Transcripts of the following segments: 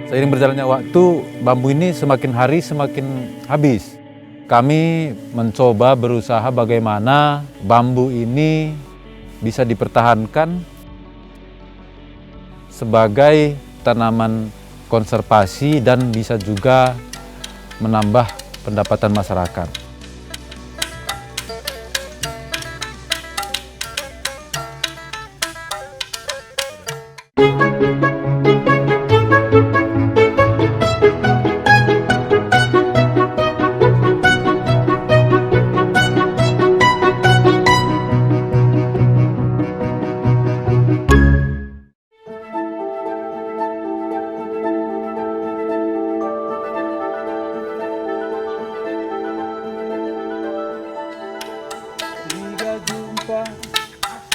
Seiring berjalannya waktu, bambu ini semakin hari semakin habis. Kami mencoba berusaha bagaimana bambu ini bisa dipertahankan sebagai tanaman konservasi dan bisa juga menambah pendapatan masyarakat.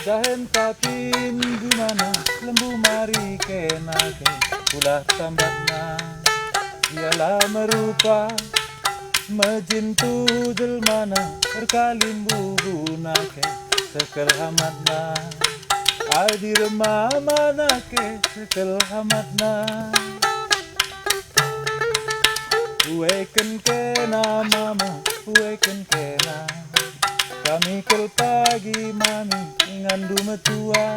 Dahen tapin gimana lembu mari kenake ulah tambatna ialah merupa mejintu jelmana berkalimbu gunake sekel hamatna adi remah manake sekel hamatna uweken kena mama uweken kena kami kel pagi mami ngandu metua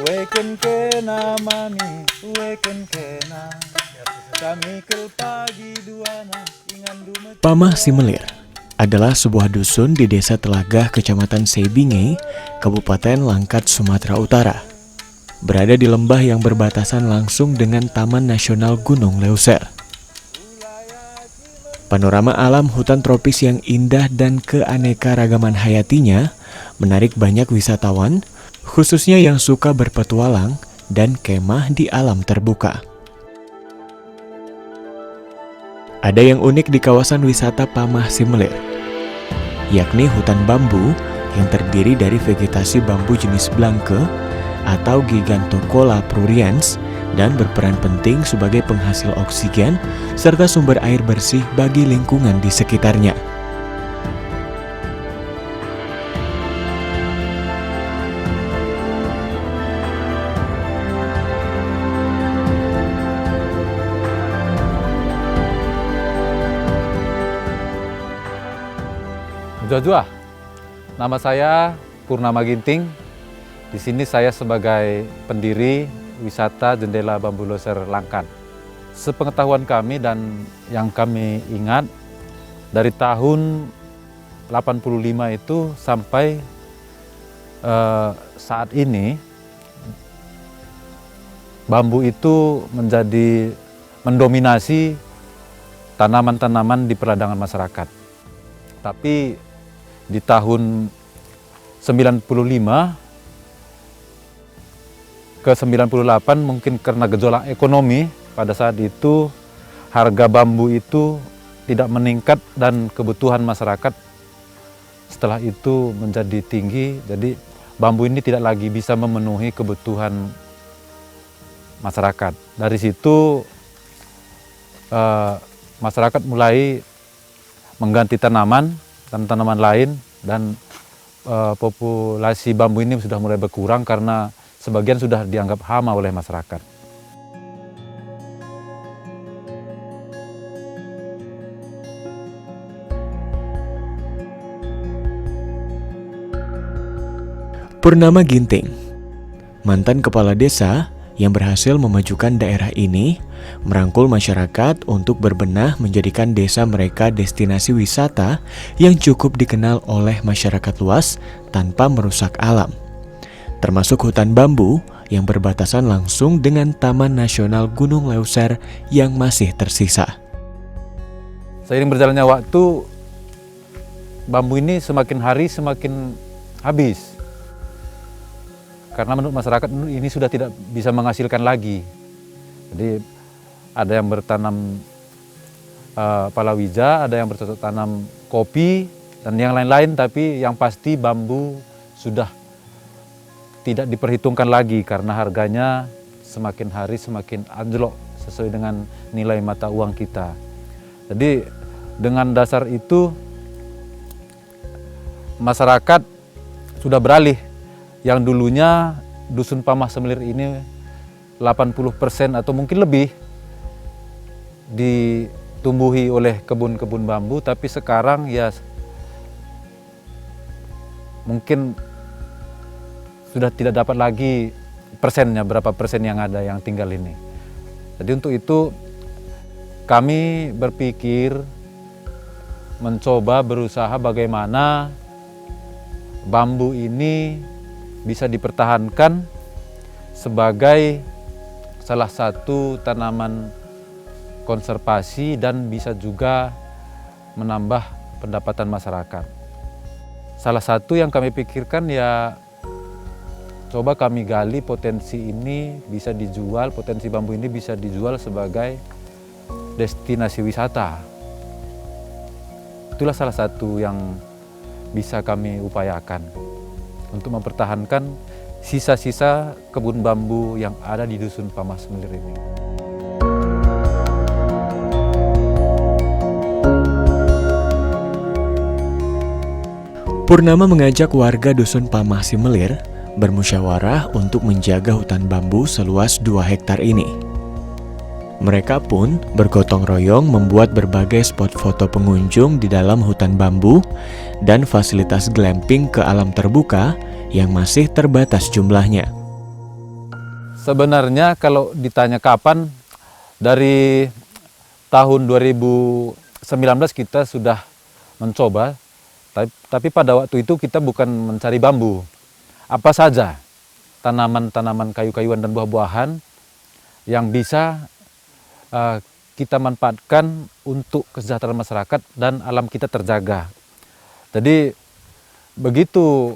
weken kena mami weken kena kami kel pagi duana ngandu metua. Pamah Simelir adalah sebuah dusun di Desa Telagah, Kecamatan Sebinge, Kabupaten Langkat, Sumatera Utara. Berada di lembah yang berbatasan langsung dengan Taman Nasional Gunung Leuser. Panorama alam hutan tropis yang indah dan keanekaragaman hayatinya menarik banyak wisatawan, khususnya yang suka berpetualang dan kemah di alam terbuka. Ada yang unik di kawasan wisata Pamah Simelir, yakni hutan bambu yang terdiri dari vegetasi bambu jenis Blanke atau Gigantocola pruriens dan berperan penting sebagai penghasil oksigen serta sumber air bersih bagi lingkungan di sekitarnya. Jua-jua, nama saya Purnama Ginting. Di sini saya sebagai pendiri wisata Jendela Bambu Leuser Langkat. Sepengetahuan kami dan yang kami ingat, dari tahun 85 itu sampai saat ini, bambu itu mendominasi tanaman-tanaman di perladangan masyarakat. Tapi di tahun 95 ke 98 mungkin karena gejolak ekonomi pada saat itu harga bambu itu tidak meningkat dan kebutuhan masyarakat setelah itu menjadi tinggi, jadi bambu ini tidak lagi bisa memenuhi kebutuhan masyarakat. Dari situ masyarakat mulai mengganti tanaman dan tanaman lain dan populasi bambu ini sudah mulai berkurang karena sebagian sudah dianggap hama oleh masyarakat. Purnama Ginting, mantan kepala desa yang berhasil memajukan daerah ini, merangkul masyarakat untuk berbenah menjadikan desa mereka destinasi wisata yang cukup dikenal oleh masyarakat luas tanpa merusak alam, termasuk hutan bambu yang berbatasan langsung dengan Taman Nasional Gunung Leuser yang masih tersisa. Seiring berjalannya waktu, bambu ini semakin hari semakin habis. Karena menurut masyarakat ini sudah tidak bisa menghasilkan lagi. Jadi ada yang bertanam palawija, ada yang bercocok tanam kopi, dan yang lain-lain, tapi yang pasti bambu sudah tidak diperhitungkan lagi karena harganya semakin hari semakin anjlok sesuai dengan nilai mata uang kita. Jadi dengan dasar itu masyarakat sudah beralih. Yang dulunya Dusun Pamah Simelir ini 80% atau mungkin lebih ditumbuhi oleh kebun-kebun bambu, tapi sekarang ya mungkin sudah tidak dapat lagi persennya, berapa persen yang ada yang tinggal ini. Jadi untuk itu kami berpikir mencoba berusaha bagaimana bambu ini bisa dipertahankan sebagai salah satu tanaman konservasi dan bisa juga menambah pendapatan masyarakat. Salah satu yang kami pikirkan ya coba kami gali potensi ini bisa dijual, potensi bambu ini bisa dijual sebagai destinasi wisata. Itulah salah satu yang bisa kami upayakan untuk mempertahankan sisa-sisa kebun bambu yang ada di Dusun Pamah Semelir ini. Purnama mengajak warga Dusun Pamah Simelir bermusyawarah untuk menjaga hutan bambu seluas 2 hektar ini. Mereka pun bergotong royong membuat berbagai spot foto pengunjung di dalam hutan bambu dan fasilitas glamping ke alam terbuka yang masih terbatas jumlahnya. Sebenarnya kalau ditanya kapan, dari tahun 2019 kita sudah mencoba, tapi pada waktu itu kita bukan mencari bambu. Apa saja tanaman-tanaman kayu-kayuan dan buah-buahan yang bisa kita manfaatkan untuk kesejahteraan masyarakat dan alam kita terjaga. Jadi begitu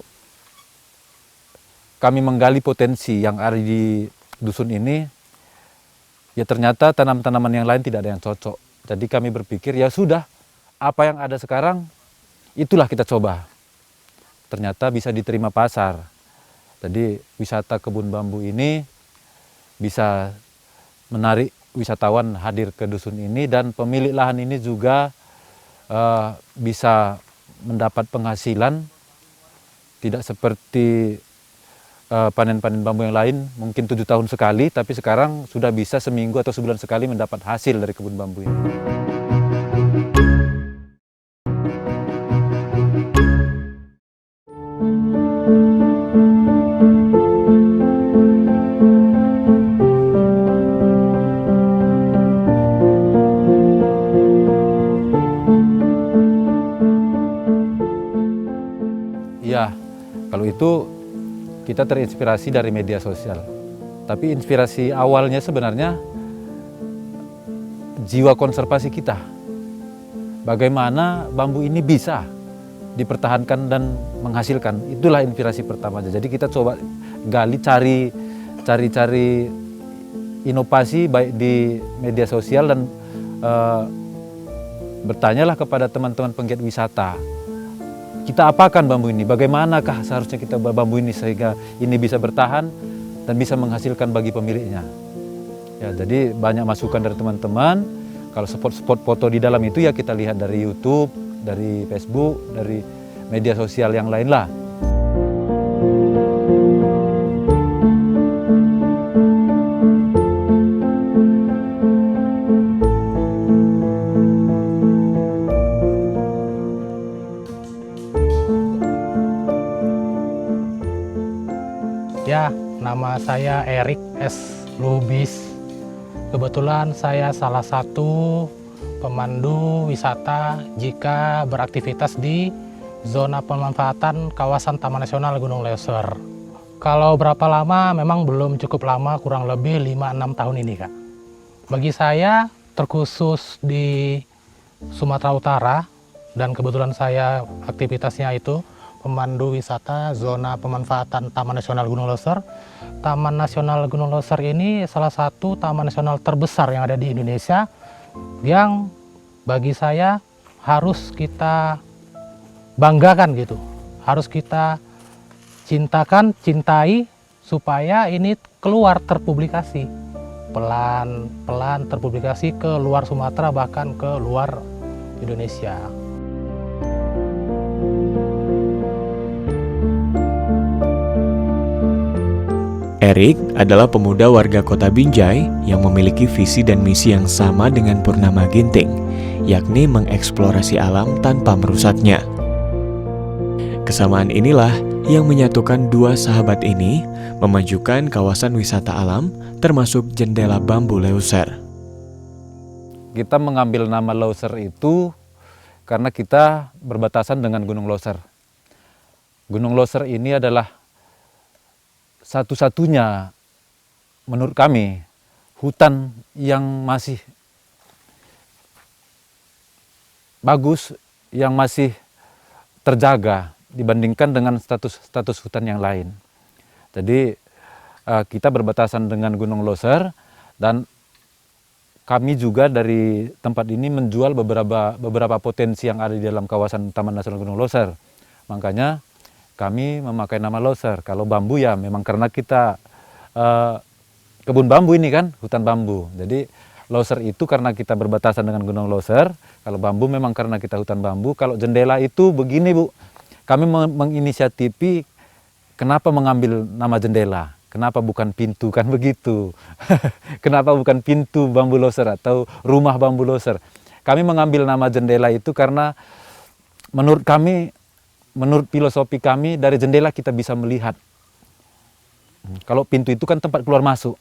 kami menggali potensi yang ada di dusun ini, ya ternyata tanaman-tanaman yang lain tidak ada yang cocok. Jadi kami berpikir ya sudah, apa yang ada sekarang itulah kita coba. Ternyata bisa diterima pasar. Jadi wisata kebun bambu ini bisa menarik wisatawan hadir ke dusun ini, dan pemilik lahan ini juga bisa mendapat penghasilan. Tidak seperti panen-panen bambu yang lain mungkin 7 tahun sekali, tapi sekarang sudah bisa seminggu atau sebulan sekali mendapat hasil dari kebun bambu ini. Ya, kalau itu kita terinspirasi dari media sosial. Tapi inspirasi awalnya sebenarnya jiwa konservasi kita. Bagaimana bambu ini bisa dipertahankan dan menghasilkan. Itulah inspirasi pertama. Jadi kita coba gali, cari inovasi baik di media sosial, dan bertanyalah kepada teman-teman penggiat wisata. Kita apakan bambu ini? Bagaimanakah seharusnya kita bambu ini sehingga ini bisa bertahan dan bisa menghasilkan bagi pemiliknya? Ya, jadi banyak masukan dari teman-teman. Kalau spot-spot foto di dalam itu ya kita lihat dari YouTube, dari Facebook, dari media sosial yang lain lah. Ya, nama saya Erik S. Lubis. Kebetulan saya salah satu pemandu wisata jika beraktivitas di zona pemanfaatan kawasan Taman Nasional Gunung Leuser. Kalau berapa lama, memang belum cukup lama, kurang lebih 5-6 tahun ini, Kak. Bagi saya, terkhusus di Sumatera Utara, dan kebetulan saya aktivitasnya itu pemandu wisata zona pemanfaatan Taman Nasional Gunung Leuser. Taman Nasional Gunung Leuser ini salah satu taman nasional terbesar yang ada di Indonesia, yang bagi saya harus kita banggakan gitu. Harus kita cintai supaya ini keluar terpublikasi. Pelan-pelan terpublikasi ke luar Sumatera, bahkan ke luar Indonesia. Erik adalah pemuda warga kota Binjai yang memiliki visi dan misi yang sama dengan Purnama Ginting, yakni mengeksplorasi alam tanpa merusaknya. Kesamaan inilah yang menyatukan dua sahabat ini memajukan kawasan wisata alam termasuk Jendela Bambu Leuser. Kita mengambil nama Leuser itu karena kita berbatasan dengan Gunung Leuser. Gunung Leuser ini adalah satu-satunya menurut kami hutan yang masih bagus, yang masih terjaga dibandingkan dengan status hutan yang lain. Jadi kita berbatasan dengan Gunung Leuser dan kami juga dari tempat ini menjual beberapa potensi yang ada di dalam kawasan Taman Nasional Gunung Leuser. Makanya kami memakai nama Leuser. Kalau bambu ya memang karena kita kebun bambu ini kan, hutan bambu. Jadi Leuser itu karena kita berbatasan dengan Gunung Leuser. Kalau bambu memang karena kita hutan bambu. Kalau jendela itu begini Bu, kami menginisiatifi kenapa mengambil nama jendela. Kenapa bukan pintu kan begitu. Kenapa bukan pintu bambu Leuser atau rumah bambu Leuser. Kami mengambil nama jendela itu karena menurut kami, menurut filosofi kami, dari jendela kita bisa melihat. Kalau pintu itu kan tempat keluar masuk,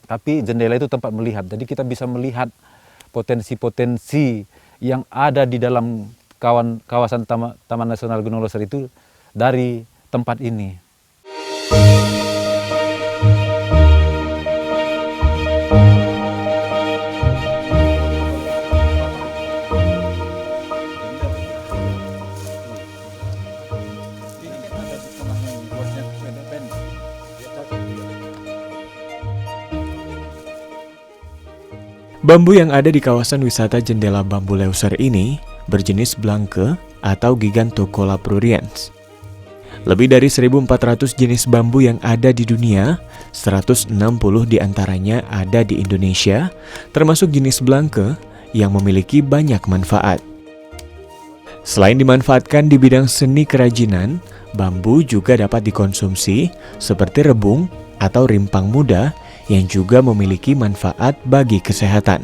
tapi jendela itu tempat melihat. Jadi kita bisa melihat potensi-potensi yang ada di dalam kawasan Taman Nasional Gunung Leuser itu dari tempat ini. Bambu yang ada di kawasan wisata Jendela Bambu Leuser ini berjenis Blanke atau Gigantocola pruriens. Lebih dari 1.400 jenis bambu yang ada di dunia, 160 diantaranya ada di Indonesia, termasuk jenis Blanke yang memiliki banyak manfaat. Selain dimanfaatkan di bidang seni kerajinan, bambu juga dapat dikonsumsi seperti rebung atau rimpang muda yang juga memiliki manfaat bagi kesehatan.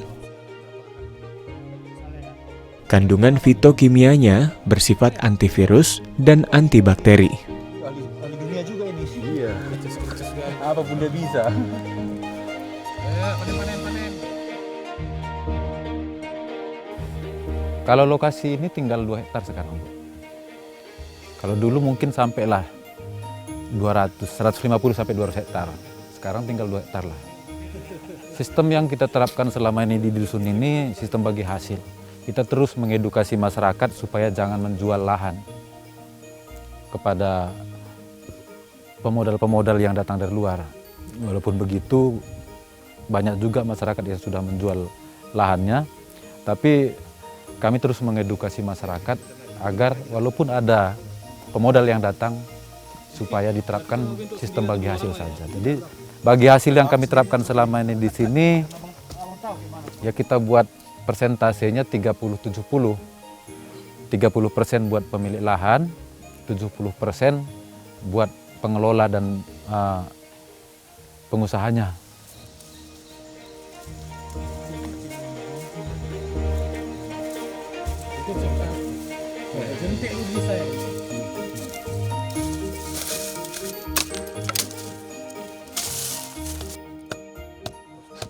Kandungan fitokimianya bersifat antivirus dan antibakteri. Ahli dunia juga ini. Iya. Apapun dia bisa. Kalau lokasi ini tinggal 2 hektar sekarang, Bu. Kalau dulu mungkin sampailah 150 sampai 200 hektar. Sekarang tinggal 2 hektar lah. Sistem yang kita terapkan selama ini di dusun ini sistem bagi hasil. Kita terus mengedukasi masyarakat supaya jangan menjual lahan kepada pemodal-pemodal yang datang dari luar. Walaupun begitu, banyak juga masyarakat yang sudah menjual lahannya, tapi kami terus mengedukasi masyarakat agar walaupun ada pemodal yang datang, supaya diterapkan sistem bagi hasil saja. Jadi bagi hasil yang kami terapkan selama ini di sini, ya kita buat persentasenya 30-70. 30% buat pemilik lahan, 70% buat pengelola dan pengusahanya.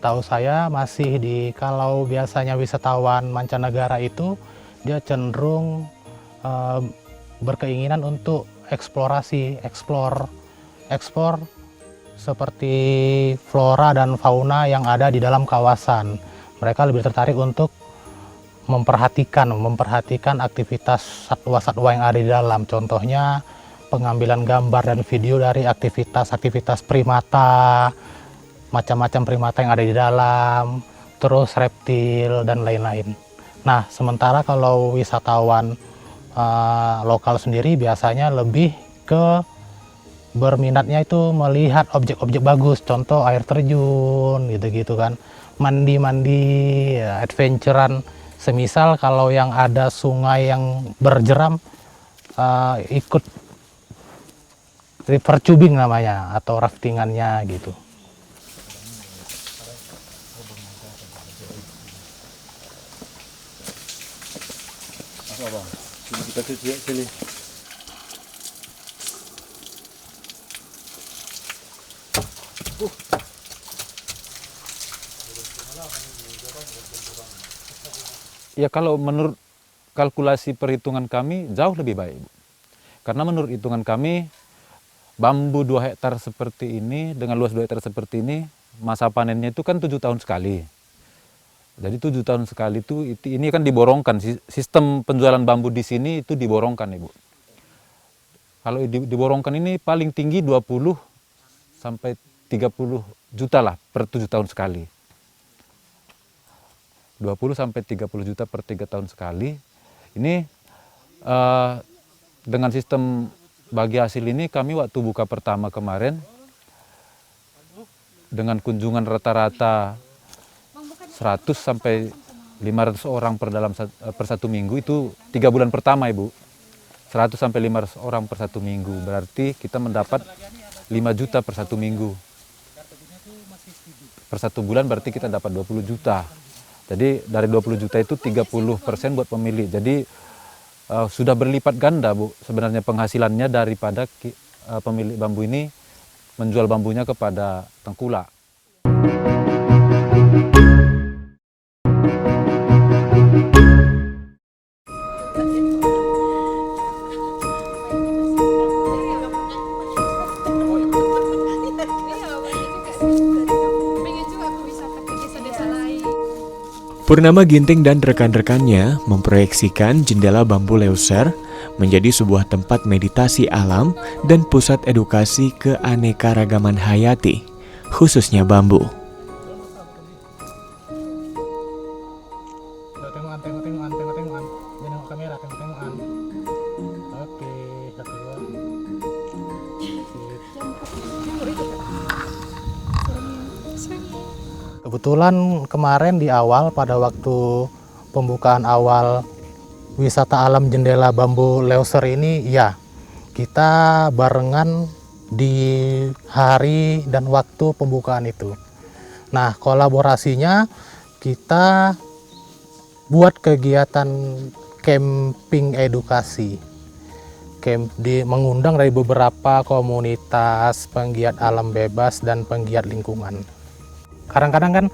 Setahu saya masih kalau biasanya wisatawan mancanegara itu dia cenderung berkeinginan untuk eksplor seperti flora dan fauna yang ada di dalam kawasan. Mereka lebih tertarik untuk memperhatikan aktivitas satwa-satwa yang ada di dalam. Contohnya pengambilan gambar dan video dari aktivitas primata, macam-macam primata yang ada di dalam, terus reptil dan lain-lain. Nah, sementara kalau wisatawan lokal sendiri biasanya lebih ke berminatnya itu melihat objek-objek bagus, contoh air terjun gitu-gitu kan, mandi-mandi, ya, adventurean. Semisal kalau yang ada sungai yang berjeram, ikut river tubing namanya atau raftingannya gitu. Ya kalau menurut kalkulasi perhitungan kami jauh lebih baik, Bu. Karena menurut hitungan kami bambu 2 hektar seperti ini dengan luas 2 hektar seperti ini masa panennya itu kan 7 tahun sekali. Jadi 7 tahun sekali itu ini kan diborongkan, sistem penjualan bambu di sini itu diborongkan, Ibu. Kalau diborongkan ini paling tinggi 20 sampai 30 juta lah per 7 tahun sekali. 20 sampai 30 juta per 3 tahun sekali. Ini dengan sistem bagi hasil ini kami waktu buka pertama kemarin dengan kunjungan rata-rata 100 sampai 500 orang per satu minggu, itu 3 bulan pertama, Ibu. 100 sampai 500 orang per satu minggu, berarti kita mendapat 5 juta per satu minggu. Per satu bulan berarti kita dapat 20 juta. Jadi dari 20 juta itu 30% buat pemilik. Jadi sudah berlipat ganda, Bu, sebenarnya penghasilannya daripada pemilik bambu ini menjual bambunya kepada tengkulak. Purnama Ginting dan rekan-rekannya memproyeksikan jendela bambu leuser menjadi sebuah tempat meditasi alam dan pusat edukasi keanekaragaman hayati, khususnya bambu. Tengok-tengokan. Tengok kamera, tengok-tengokan. Oke, 1, 2. Kebetulan kemarin di awal pada waktu pembukaan awal wisata alam jendela bambu leuser ini, ya kita barengan di hari dan waktu pembukaan itu. Nah, kolaborasinya kita buat kegiatan camping edukasi. Mengundang dari beberapa komunitas penggiat alam bebas dan penggiat lingkungan. Kadang-kadang kan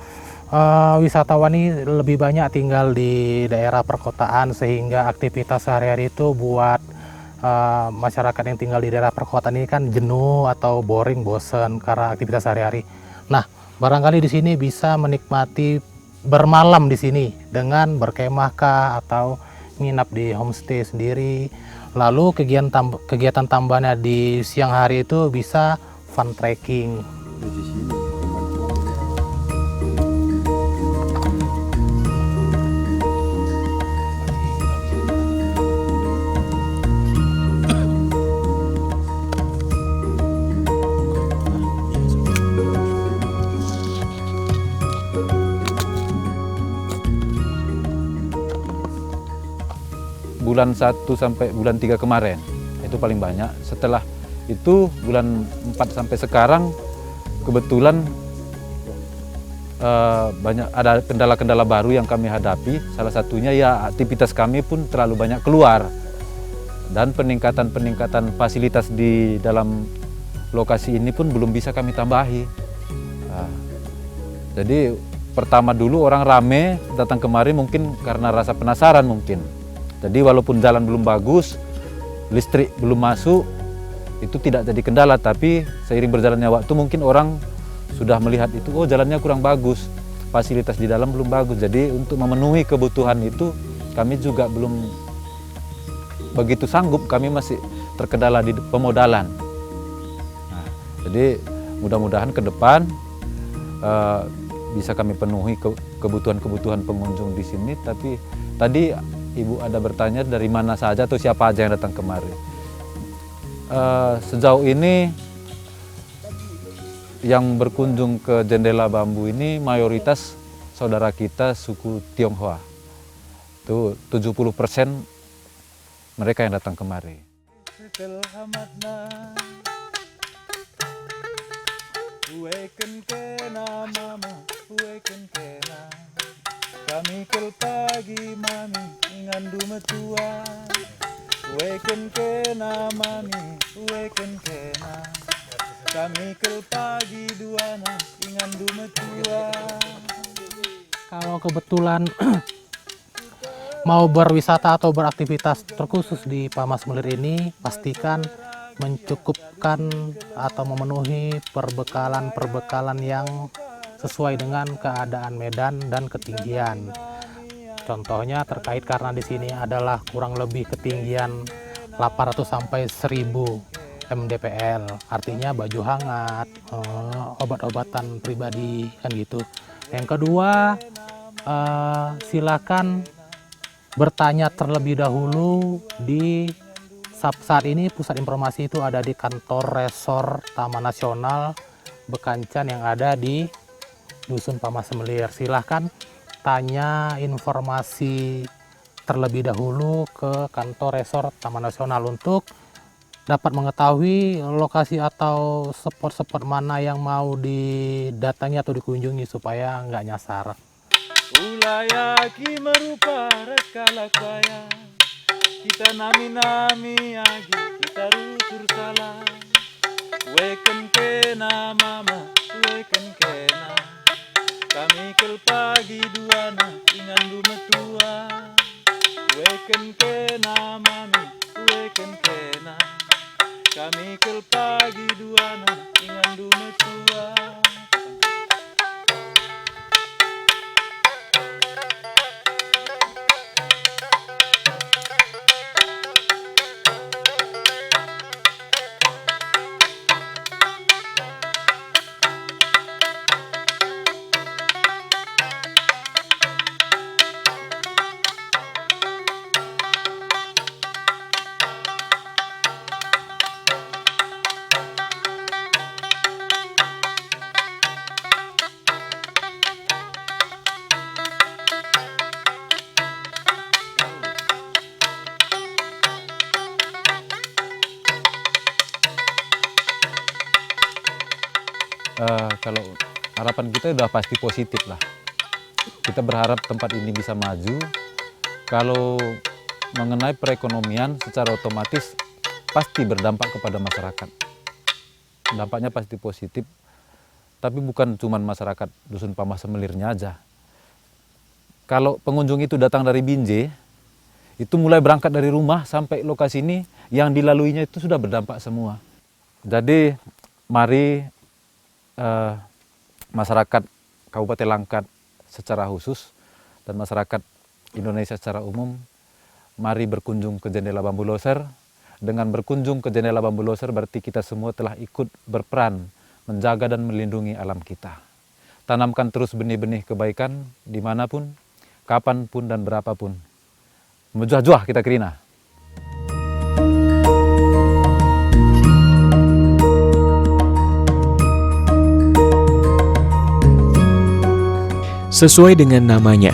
wisatawan ini lebih banyak tinggal di daerah perkotaan, sehingga aktivitas sehari-hari itu buat masyarakat yang tinggal di daerah perkotaan ini kan jenuh atau boring, bosen karena aktivitas sehari-hari. Nah, barangkali di sini bisa menikmati bermalam di sini dengan berkemah kah atau nginap di homestay sendiri. Lalu kegiatan tambahannya di siang hari itu bisa fun trekking. Bulan 1 sampai bulan 3 kemarin itu paling banyak. Setelah itu bulan 4 sampai sekarang kebetulan banyak ada kendala-kendala baru yang kami hadapi. Salah satunya ya aktivitas kami pun terlalu banyak keluar, dan peningkatan fasilitas di dalam lokasi ini pun belum bisa kami tambahi. Jadi pertama dulu orang rame datang kemari mungkin karena rasa penasaran mungkin. Jadi walaupun jalan belum bagus, listrik belum masuk, itu tidak jadi kendala. Tapi seiring berjalannya waktu mungkin orang sudah melihat itu, oh jalannya kurang bagus, fasilitas di dalam belum bagus. Jadi untuk memenuhi kebutuhan itu kami juga belum begitu sanggup, kami masih terkendala di pemodalan. Nah, jadi mudah-mudahan ke depan bisa kami penuhi kebutuhan-kebutuhan pengunjung di sini. Tapi tadi Ibu ada bertanya dari mana saja atau siapa aja yang datang kemari. Sejauh ini yang berkunjung ke jendela bambu ini mayoritas saudara kita suku Tionghoa. Itu 70% mereka yang datang kemari. Uweken kena mama, uweken kena. Kami kel pagi mami, ngandu metua. Uweken kena mami, uweken kena. Kami kel pagi duana, ngandu metua. Kalau kebetulan mau berwisata atau beraktivitas terkhusus di Pamas Melir ini, pastikan mencukupkan atau memenuhi perbekalan yang sesuai dengan keadaan medan dan ketinggian. Contohnya terkait karena di sini adalah kurang lebih ketinggian 800 sampai 1000 mdpl, artinya baju hangat, obat-obatan pribadi kan gitu. Yang kedua, silakan bertanya terlebih dahulu di saat ini pusat informasi itu ada di kantor Resor Taman Nasional Bekancan yang ada di Dusun Pamas Melir. Silahkan tanya informasi terlebih dahulu ke kantor Resor Taman Nasional untuk dapat mengetahui lokasi atau spot-spot mana yang mau didatangi atau dikunjungi supaya nggak nyasar. Ulayaki merupa rekala kaya, kita nami-nami agi, kita rutur salah. Weken kena mama, weken kena. Kami kel pagi duana, ingandu metua. Weken kena mami, weken kena. Kami kel pagi duana, ingandu metua. Kalau harapan kita udah pasti positif lah. Kita berharap tempat ini bisa maju. Kalau mengenai perekonomian secara otomatis pasti berdampak kepada masyarakat. Dampaknya pasti positif. Tapi bukan cuma masyarakat Dusun Pamas Melirnya aja. Kalau pengunjung itu datang dari Binjai, itu mulai berangkat dari rumah sampai lokasi ini, yang dilaluinya itu sudah berdampak semua. Jadi mari masyarakat Kabupaten Langkat secara khusus dan masyarakat Indonesia secara umum, mari berkunjung ke Jendela Bambu Loser. Dengan berkunjung ke Jendela Bambu Loser berarti kita semua telah ikut berperan menjaga dan melindungi alam kita. Tanamkan terus benih-benih kebaikan dimanapun, kapanpun dan berapapun. Mejuah-juah kita Krina. Sesuai dengan namanya,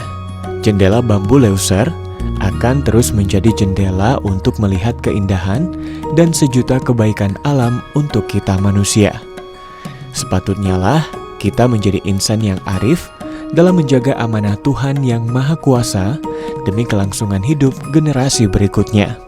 Jendela Bambu Leuser akan terus menjadi jendela untuk melihat keindahan dan sejuta kebaikan alam untuk kita manusia. Sepatutnya lah kita menjadi insan yang arif dalam menjaga amanah Tuhan yang Maha Kuasa demi kelangsungan hidup generasi berikutnya.